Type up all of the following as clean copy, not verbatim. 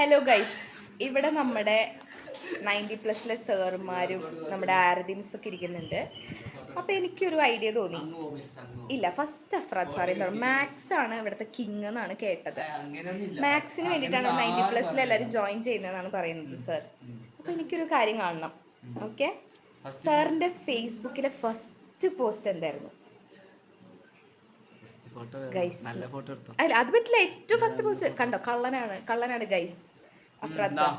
Hello guys, ഇവിടെ നമ്മുടെ 90+ സാറുമാരും നമ്മുടെ ആരതിൻസ് ഒക്കെ ഇരിക്കുന്നുണ്ട്. അപ്പോൾ എനിക്കൊരു ഐഡിയ തോന്നി. ഇല്ല, ഫസ്റ്റ് അഫ്രാദ് സാറേ മാത്സ് ആണ് ഇവിടുത്തെ കിങ് എന്നാണ് കേട്ടത്. മാത്സിന് വേണ്ടിയിട്ടാണ് 90+ എല്ലാവരും ജോയിൻ ചെയ്യുന്നതെന്നാണ് പറയുന്നത് സാർ. അപ്പോൾ എനിക്കൊരു കാര്യം കാണണം. ഓക്കെ, സാറിൻ്റെ ഫേസ്ബുക്കിലെ ഫസ്റ്റ് പോസ്റ്റ് എന്തായിരുന്നു? അല്ല, അത് പറ്റില്ല. ഏറ്റവും ഫസ്റ്റ് പോസ്റ്റ് കണ്ടോ? കള്ളനാണ് ഗൈസ് അഫ്രാദ് സാർ.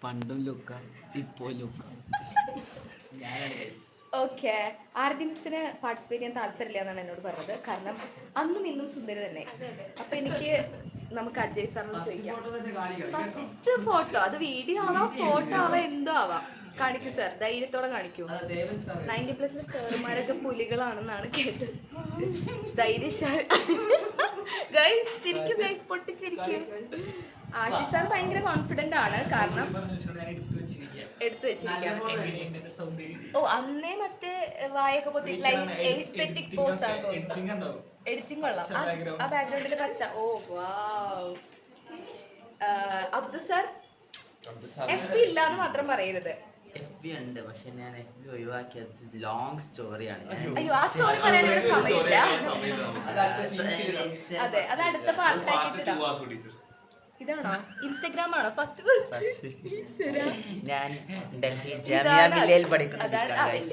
പണ്ടും ലുക്ക ഇപ്പോൾ ലുക്ക. ഓക്കെ, ആർദിൻസിന് പാർട്ടിസിപ്പേറ്റ് ചെയ്യാൻ താല്പര്യമില്ല എന്നാണ് എന്നോട് പറഞ്ഞത്. കാരണം അന്നും ഇന്നും സുന്ദരി തന്നെ. അപ്പൊ എനിക്ക് നമുക്ക് അജയ് സാറിനോട് ചോദിക്കാം. ഫസ്റ്റ് ഫോട്ടോ, അത് വീഡിയോ ആവാം, ഫോട്ടോ ആവാം, എന്തോ ആവാം. കാണിക്കൂ സാർ, ധൈര്യത്തോടെ കാണിക്കൂ. 90+ സാറുമാരൊക്കെ പുലികളാണെന്നാണ് കേട്ടത്. ധൈര്യശാലി ഗൈസ്, ചിരിക്കും ഗൈസ്, പൊട്ടിച്ചിരിക്കും. ആശിഷ് സാർ ഭയങ്കര കോൺഫിഡന്റ് ആണ്. കാരണം എടുത്തു വെച്ചിരിക്കുകയാണ്. ഓ, അന്നേ മറ്റേ വായൊക്കെ പൊത്തിയിട്ടുള്ള എസ്തെറ്റിക് പോസ് ആണ്. എഡിറ്റിംഗ് കൊള്ളാം. ആ ബാക്ക്ഗ്രൗണ്ടില് പച്ച. ഓ വാവ്. അബ്ദു സാർ FB ഇല്ലാന്ന് മാത്രം പറയരുത്. FB ഉണ്ട്, പക്ഷെ ഞാൻ FB ഒഴിവാക്കിയത് ലോങ് സ്റ്റോറിയാണ്. അയ്യോ, ആ സ്റ്റോറി പറയാനുള്ള സമയമില്ല. അതെ, അത് അടുത്ത പാർട്ടാക്കിട്ടിടാം. ഇതാണോ ഇൻസ്റ്റാഗ്രാം ആണോ ഫസ്റ്റ് പോസ്റ്റ്? ഞാൻ ഡൽഹി ജാമിയ മില്ലയിൽ പഠിക്കുന്ന അടുത്തത്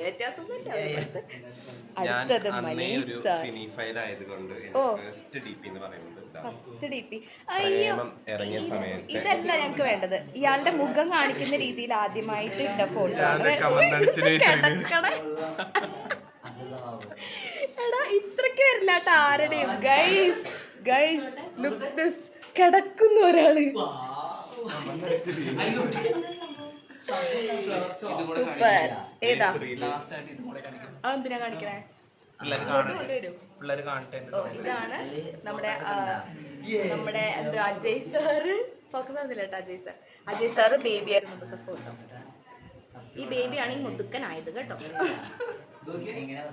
ഫസ്റ്റ് DP. അയ്യോ, ഇതല്ല ഞങ്ങക്ക് വേണ്ടത്. ഇയാളുടെ മുഖം കാണിക്കുന്ന രീതിയിൽ ആദ്യമായിട്ട് ഇട്ട ഫോട്ടോ. എടാ, ഇത്രക്ക് വരില്ല കേട്ടോ ആരുടെയും. Guys guys look this. കിടക്കുന്ന ഒരാള്. സൂപ്പർ. ഏതാ? അതെന്തിനാ കാണിക്കണേ? ഇതാണ് നമ്മുടെ അജയ് സാറ്. ഫോക്കസ് ആവുന്നില്ല കേട്ടോ. അജയ് സാറ് ബേബി ആയിരുന്നു ഇപ്പോഴത്തെ ഫോട്ടോ. ഈ ബേബിയാണ് ഈ മുതുക്കനായത് കേട്ടോ.